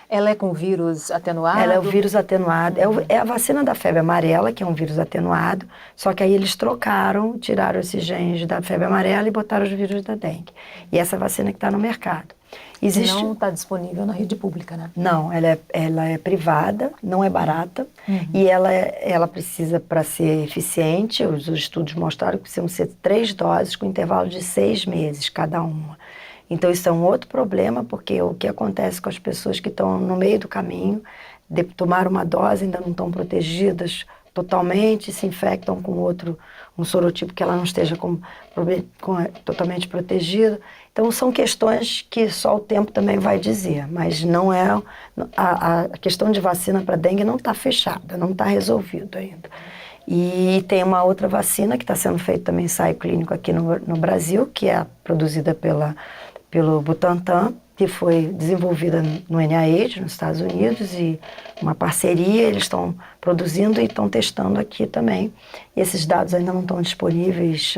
Ela é com vírus atenuado? Ela é o vírus atenuado, é a vacina da febre amarela, que é um vírus atenuado, só que aí eles trocaram, tiraram esses genes da febre amarela e botaram os vírus da dengue. E essa vacina que está no mercado. Existe... Não está disponível na rede pública, né? Não, ela é privada, não é barata, e ela precisa, para ser eficiente, os estudos mostraram que precisam ser 3 doses com intervalo de 6 meses cada uma. Então isso é um outro problema, porque o que acontece com as pessoas que estão no meio do caminho, tomaram uma dose, ainda não estão protegidas totalmente, se infectam com um sorotipo que ela não esteja totalmente protegida. Então são questões que só o tempo também vai dizer, mas não é a questão de vacina para dengue não está fechada, não está resolvido ainda. E tem uma outra vacina que está sendo feito também ensaio clínico aqui no Brasil, que é produzida pelo Butantan, que foi desenvolvida no NIH, nos Estados Unidos, e uma parceria, eles estão produzindo e estão testando aqui também. E esses dados ainda não estão disponíveis,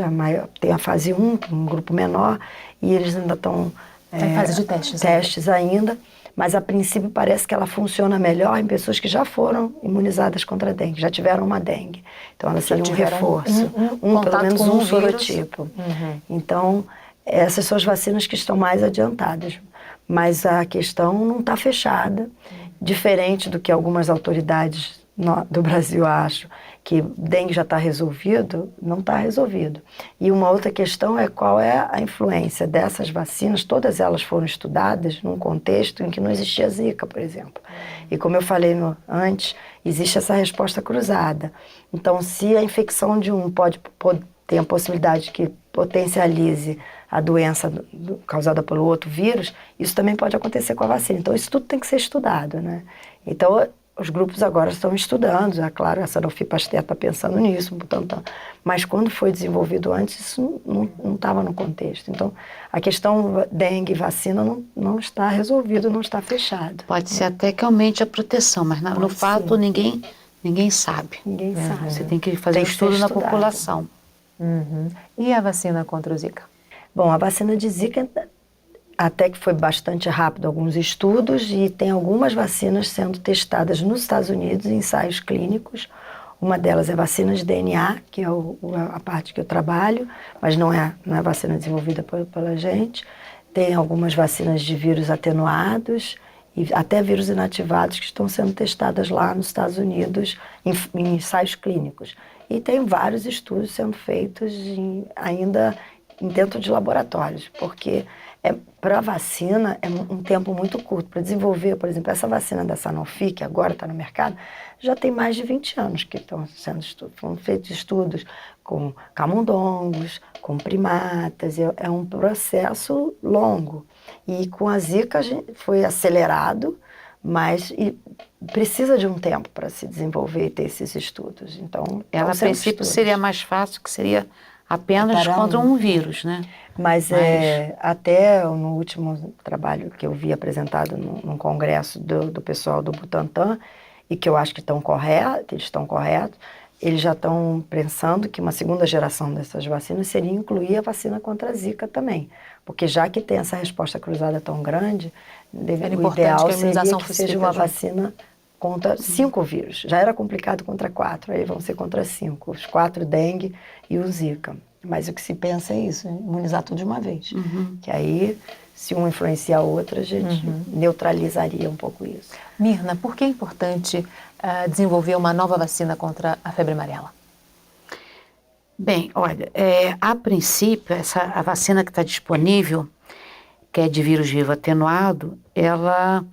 tem a fase 1, um grupo menor, e eles ainda estão em fase de testes ainda, mas a princípio parece que ela funciona melhor em pessoas que já foram imunizadas contra a dengue, já tiveram uma dengue. Então ela seria um reforço, pelo menos um sorotipo. Então, essas são as vacinas que estão mais adiantadas. Mas a questão não está fechada, diferente do que algumas autoridades do Brasil acham, que dengue já está resolvido, não está resolvido. E uma outra questão é qual é a influência dessas vacinas, todas elas foram estudadas num contexto em que não existia zika, por exemplo. E como eu falei antes, existe essa resposta cruzada. Então, se a infecção de um tem a possibilidade que potencialize a doença causada pelo outro vírus, isso também pode acontecer com a vacina. Então, isso tudo tem que ser estudado, né? Então, os grupos agora estão estudando, é claro, a Sanofi Pasteur está pensando nisso, mas quando foi desenvolvido antes, isso não estava no contexto. Então, a questão dengue e vacina não está resolvida, não está fechada. Pode ser até que aumente a proteção, mas no fato ninguém sabe. Ninguém sabe. Você tem que fazer estudo na população. E a vacina contra o Zika? Bom, a vacina de Zika até que foi bastante rápido alguns estudos e tem algumas vacinas sendo testadas nos Estados Unidos em ensaios clínicos. Uma delas é vacina de DNA, que é a parte que eu trabalho, mas não é vacina desenvolvida pela gente. Tem algumas vacinas de vírus atenuados e até vírus inativados que estão sendo testadas lá nos Estados Unidos em ensaios clínicos. E tem vários estudos sendo feitos ainda dentro de laboratórios, porque para a vacina é um tempo muito curto. Para desenvolver, por exemplo, essa vacina da Sanofi, que agora está no mercado, já tem mais de 20 anos que foram feitos estudos com camundongos, com primatas, é um processo longo. E com a Zika foi acelerado, mas precisa de um tempo para se desenvolver e ter esses estudos. Então, ela, a princípio, seria mais fácil, que seria apenas contra um vírus, né? Mas até no último trabalho que eu vi apresentado num congresso do pessoal do Butantan, e que eu acho que eles estão corretos, eles já estão pensando que uma segunda geração dessas vacinas seria incluir a vacina contra a Zika também. Porque já que tem essa resposta cruzada tão grande, o ideal seria que seja uma vacina contra 5 vírus. Já era complicado contra 4, aí vão ser contra 5. Os 4 dengue e o Zika. Mas o que se pensa é isso, imunizar tudo de uma vez. Que aí, se um influenciar o outro, a gente neutralizaria um pouco isso. Mirna, por que é importante desenvolver uma nova vacina contra a febre amarela? Bem, olha, a princípio, a vacina que está disponível, que é de vírus vivo atenuado, ela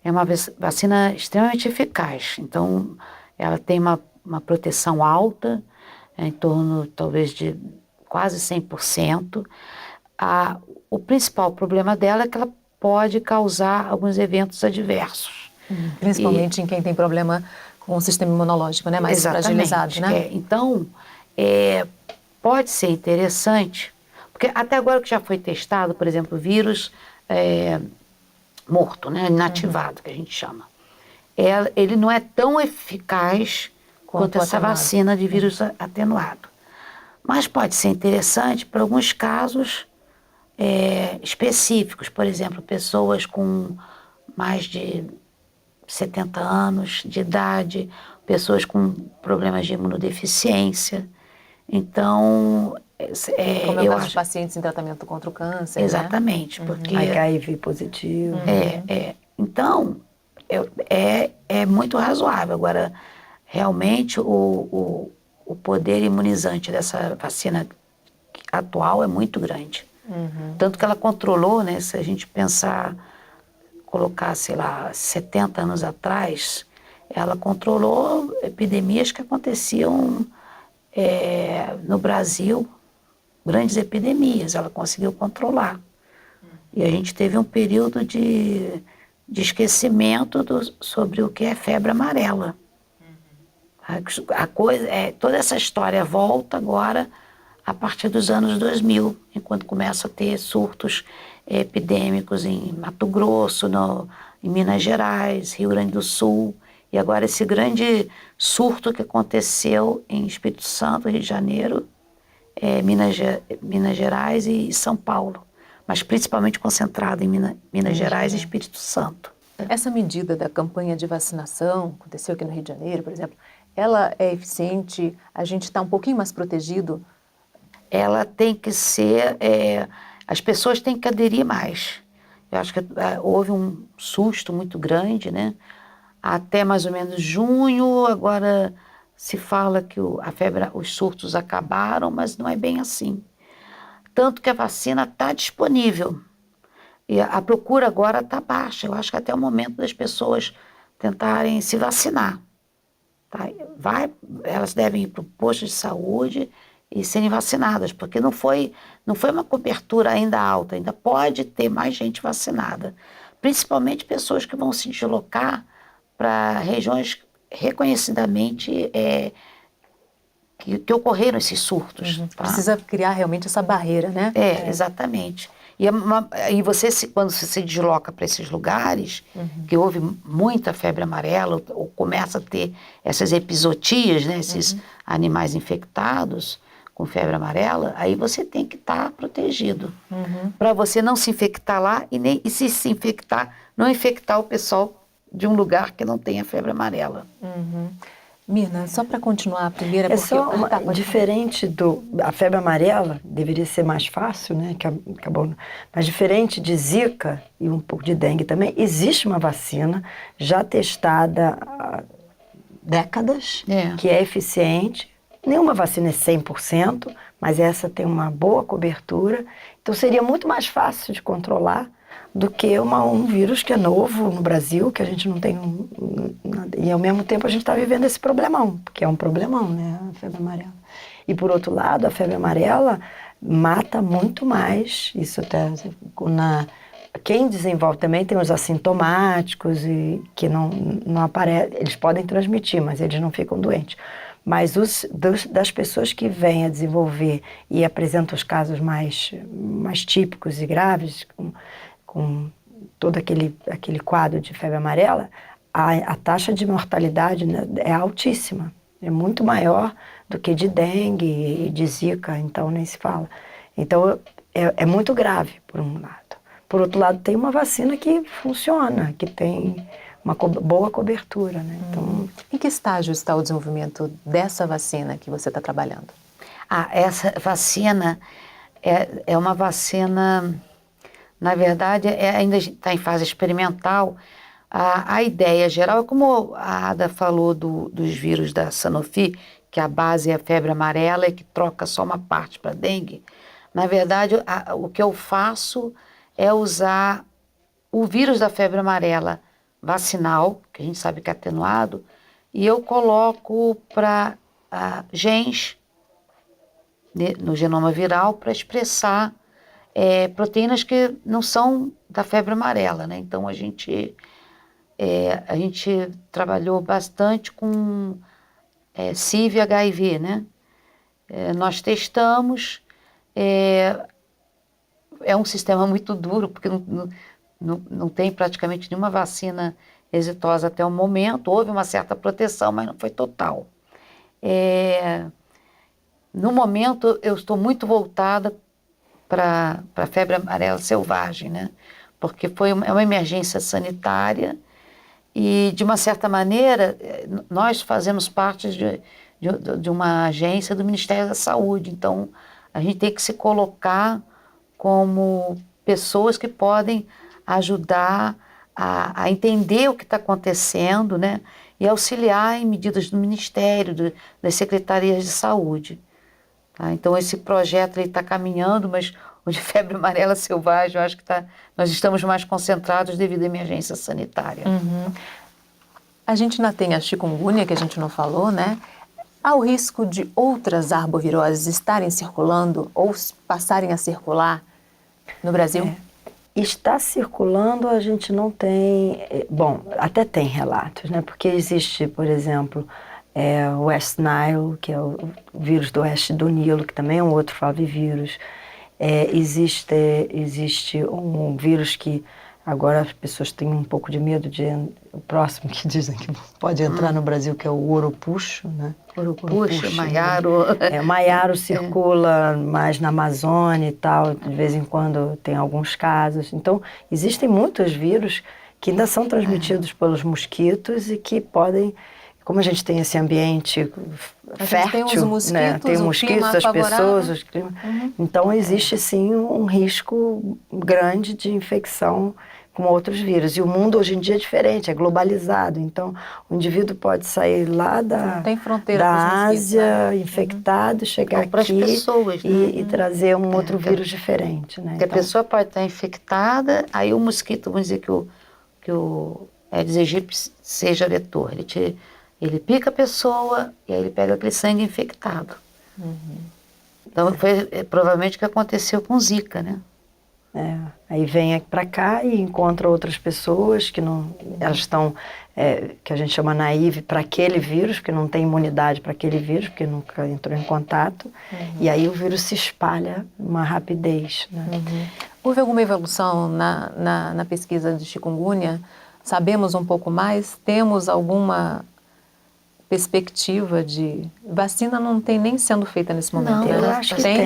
é uma vacina extremamente eficaz. Então, ela tem uma proteção alta, em torno, talvez, de quase 100%. O principal problema dela é que ela pode causar alguns eventos adversos. Principalmente em quem tem problema com o sistema imunológico, né? Mais fragilizado, né? Então, pode ser interessante, porque até agora que já foi testado, por exemplo, vírus morto, né? Inativado, que a gente chama. Ele não é tão eficaz quanto essa vacina de vírus atenuado. Mas pode ser interessante para alguns casos específicos, por exemplo, pessoas com mais de 70 anos de idade, pessoas com problemas de imunodeficiência. Então, Como é o eu caso de acho... pacientes em tratamento contra o câncer, né? Exatamente, porque... HIV positivo. Então, é muito razoável. Agora, realmente, o poder imunizante dessa vacina atual é muito grande. Tanto que ela controlou, né, se a gente pensar, colocar, sei lá, 70 anos atrás, ela controlou epidemias que aconteciam no Brasil, grandes epidemias, ela conseguiu controlar. E a gente teve um período de esquecimento sobre o que é febre amarela. Toda essa história volta agora a partir dos anos 2000, enquanto começa a ter surtos epidêmicos em Mato Grosso, em Minas Gerais, Rio Grande do Sul, e agora esse grande surto que aconteceu em Espírito Santo, Rio de Janeiro, Minas Gerais e São Paulo, mas principalmente concentrado em Minas Gerais e Espírito Santo. Essa medida da campanha de vacinação, aconteceu aqui no Rio de Janeiro, por exemplo, ela é eficiente? A gente está um pouquinho mais protegido? Ela tem que ser... as pessoas têm que aderir mais. Eu acho que houve um susto muito grande, né? Até mais ou menos junho, agora se fala que os surtos acabaram, mas não é bem assim. Tanto que a vacina está disponível. E a procura agora está baixa. Eu acho que até o momento das pessoas tentarem se vacinar. Tá? Elas devem ir para o posto de saúde e serem vacinadas, porque não foi uma cobertura ainda alta, ainda pode ter mais gente vacinada. Principalmente pessoas que vão se deslocar para regiões reconhecidamente que ocorreram esses surtos. Tá? Precisa criar realmente essa barreira, né? Exatamente. E você, quando você se desloca para esses lugares, que houve muita febre amarela, ou começa a ter essas epizootias, né, esses animais infectados com febre amarela, aí você tem que estar protegido. Para você não se infectar lá e se infectar, não infectar o pessoal de um lugar que não tenha febre amarela. Mirna, só para continuar a primeira... É só diferente a febre amarela, deveria ser mais fácil, né? Que acabou, mas diferente de Zika e um pouco de dengue também, existe uma vacina já testada há décadas, que é eficiente. Nenhuma vacina é 100%, mas essa tem uma boa cobertura. Então seria muito mais fácil de controlar do que um vírus que é novo no Brasil, que a gente não tem nada. E ao mesmo tempo a gente está vivendo esse problemão, porque é um problemão, né, a febre amarela. E por outro lado, a febre amarela mata muito mais, isso até quem desenvolve também tem os assintomáticos e que não aparecem, eles podem transmitir, mas eles não ficam doentes. Mas das pessoas que vêm a desenvolver e apresentam os casos mais típicos e graves, com todo aquele quadro de febre amarela, a taxa de mortalidade, né, é altíssima. É muito maior do que de dengue e de Zika, então nem se fala. Então é muito grave, por um lado. Por outro lado, tem uma vacina que funciona, que tem uma boa cobertura, né? Então, em que estágio está o desenvolvimento dessa vacina que você está trabalhando? Essa vacina é uma vacina, na verdade, ainda está em fase experimental. A ideia geral é como a Ada falou dos vírus da Sanofi, que a base é a febre amarela e que troca só uma parte para dengue. Na verdade, o que eu faço é usar o vírus da febre amarela vacinal, que a gente sabe que é atenuado, e eu coloco para genes no genoma viral para expressar proteínas que não são da febre amarela, né? Então a gente trabalhou bastante com CIV e HIV, né? Nós testamos, é um sistema muito duro, porque não tem praticamente nenhuma vacina exitosa até o momento. Houve uma certa proteção, mas não foi total. No momento, eu estou muito voltada para a febre amarela selvagem, né? Porque é uma emergência sanitária e, de uma certa maneira, nós fazemos parte de uma agência do Ministério da Saúde. Então, a gente tem que se colocar como pessoas que podem ajudar a entender o que está acontecendo, né? E auxiliar em medidas do Ministério, das Secretarias de Saúde. Tá? Então, esse projeto está caminhando, mas o de febre amarela selvagem, eu acho que nós estamos mais concentrados devido à emergência sanitária. A gente ainda tem a chikungunya, que a gente não falou, né? Há o risco de outras arboviroses estarem circulando ou passarem a circular no Brasil? Está circulando, a gente não tem... Bom, até tem relatos, né? Porque existe, por exemplo, o West Nile, que é o vírus do oeste do Nilo, que também é um outro flavivírus. Existe um vírus que agora as pessoas têm um pouco de medo o próximo que dizem que pode entrar no Brasil, que é o Oropuxo, né? Oropuxo, Maiaro. Maiaro circula mais na Amazônia e tal, de vez em quando tem alguns casos. Então, existem muitos vírus que ainda são transmitidos pelos mosquitos e que podem... Como a gente tem esse ambiente fértil, tem os mosquitos, né? Tem mosquitos, as pessoas, os climas. Então, existe sim um risco grande de infecção com outros vírus. E o mundo hoje em dia é diferente, é globalizado. Então, o indivíduo pode sair lá da Ásia, né? Infectado, chegar para as aqui pessoas, né? e trazer um outro vírus diferente. Né? Porque a pessoa pode estar infectada, aí o mosquito, vamos dizer que o Aedes aegypti seja vetor. Ele pica a pessoa e aí ele pega aquele sangue infectado. Então, foi provavelmente o que aconteceu com Zika, né? Aí vem para cá e encontra outras pessoas que não, elas estão, que a gente chama naive para aquele vírus, porque não tem imunidade para aquele vírus, porque nunca entrou em contato, e aí o vírus se espalha uma rapidez. Né? Houve alguma evolução na pesquisa de chikungunya? Sabemos um pouco mais? Temos alguma perspectiva de... Vacina não tem nem sendo feita nesse momento, não, né? Eu acho que tem.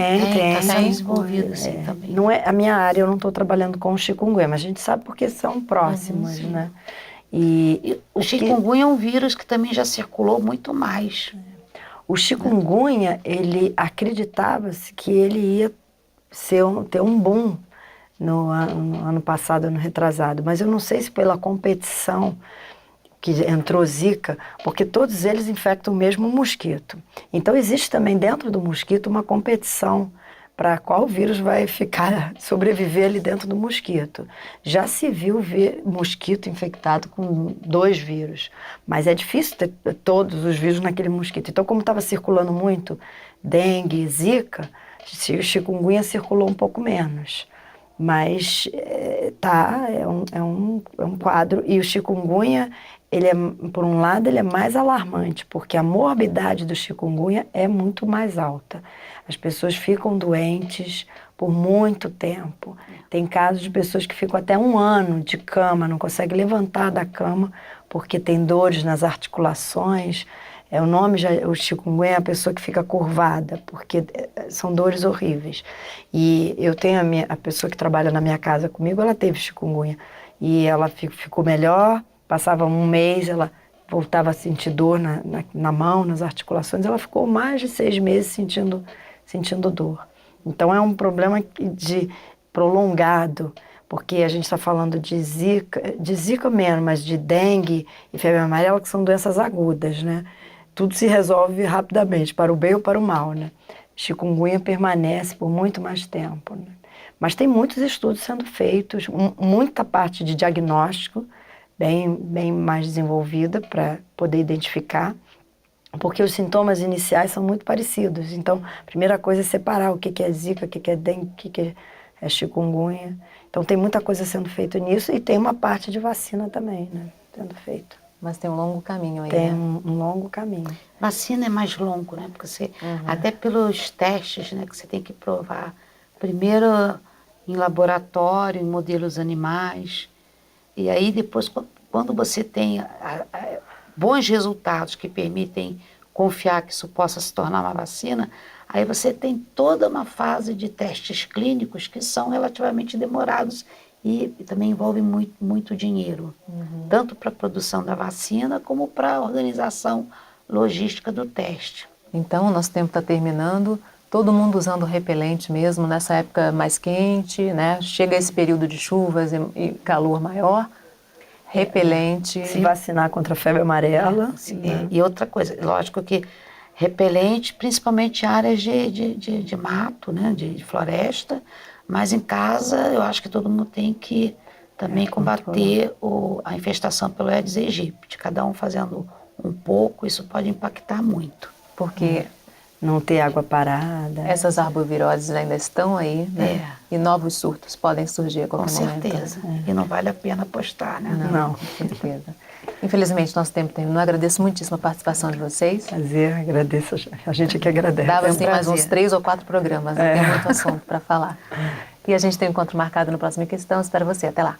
Está sendo desenvolvido assim também. Não é a minha área, eu não estou trabalhando com o chikungunya, mas a gente sabe porque são próximos, né? E o chikungunya é um vírus que também já circulou muito mais. O chikungunya, ele acreditava-se que ele ia ter um boom no ano passado, ano retrasado, mas eu não sei se pela competição que entrou Zika, porque todos eles infectam o mesmo mosquito. Então existe também dentro do mosquito uma competição para qual vírus vai sobreviver ali dentro do mosquito. Já se viu mosquito infectado com 2 vírus, mas é difícil ter todos os vírus naquele mosquito. Então, como estava circulando muito dengue, Zika, o chikungunya circulou um pouco menos. Mas é um quadro, e o chikungunya, por um lado, ele é mais alarmante, porque a morbidade do chikungunya é muito mais alta. As pessoas ficam doentes por muito tempo. Tem casos de pessoas que ficam até 1 ano de cama, não conseguem levantar da cama, porque tem dores nas articulações. O chikungunya é a pessoa que fica curvada, porque são dores horríveis. E eu tenho a pessoa que trabalha na minha casa comigo, ela teve chikungunya. E ela ficou melhor, passava 1 mês, ela voltava a sentir dor na mão, nas articulações. Ela ficou mais de 6 meses sentindo dor. Então é um problema prolongado, porque a gente está falando de Zika mesmo, mas de dengue e febre amarela, que são doenças agudas, né? Tudo se resolve rapidamente, para o bem ou para o mal, né? Chikungunya permanece por muito mais tempo, né? Mas tem muitos estudos sendo feitos, muita parte de diagnóstico bem mais desenvolvida para poder identificar, porque os sintomas iniciais são muito parecidos. Então, a primeira coisa é separar o que é Zika, o que é dengue, o que é chikungunya. Então, tem muita coisa sendo feita nisso e tem uma parte de vacina também, né, sendo feita. Mas tem um longo caminho aí, Tem né? um longo caminho. Vacina é mais longo, né? Porque você, até pelos testes, né, que você tem que provar. Primeiro em laboratório, em modelos animais. E aí depois, quando você tem bons resultados que permitem confiar que isso possa se tornar uma vacina, aí você tem toda uma fase de testes clínicos que são relativamente demorados e também envolvem muito dinheiro, tanto para a produção da vacina como para a organização logística do teste. Então, o nosso tempo está terminando, todo mundo usando repelente mesmo, nessa época mais quente, né? Chega esse período de chuvas e calor maior, repelente. Se vacinar contra a febre amarela. E outra coisa, lógico que repelente, principalmente em áreas de mato, né? de floresta, mas em casa eu acho que todo mundo tem que também combater a infestação pelo Aedes aegypti, cada um fazendo um pouco, isso pode impactar muito. Porque não ter água parada. Essas arboviroses ainda estão aí, né? E novos surtos podem surgir a qualquer momento. Com certeza. E não vale a pena apostar, né? Não. Com certeza. Infelizmente, nosso tempo terminou. Agradeço muitíssimo a participação de vocês. Prazer, agradeço. A gente que agradece. Dava É um assim mais uns prazer. 3 ou 4 programas, né? Tem muito assunto para falar. E a gente tem um encontro marcado no próximo Questão. Espero você. Até lá.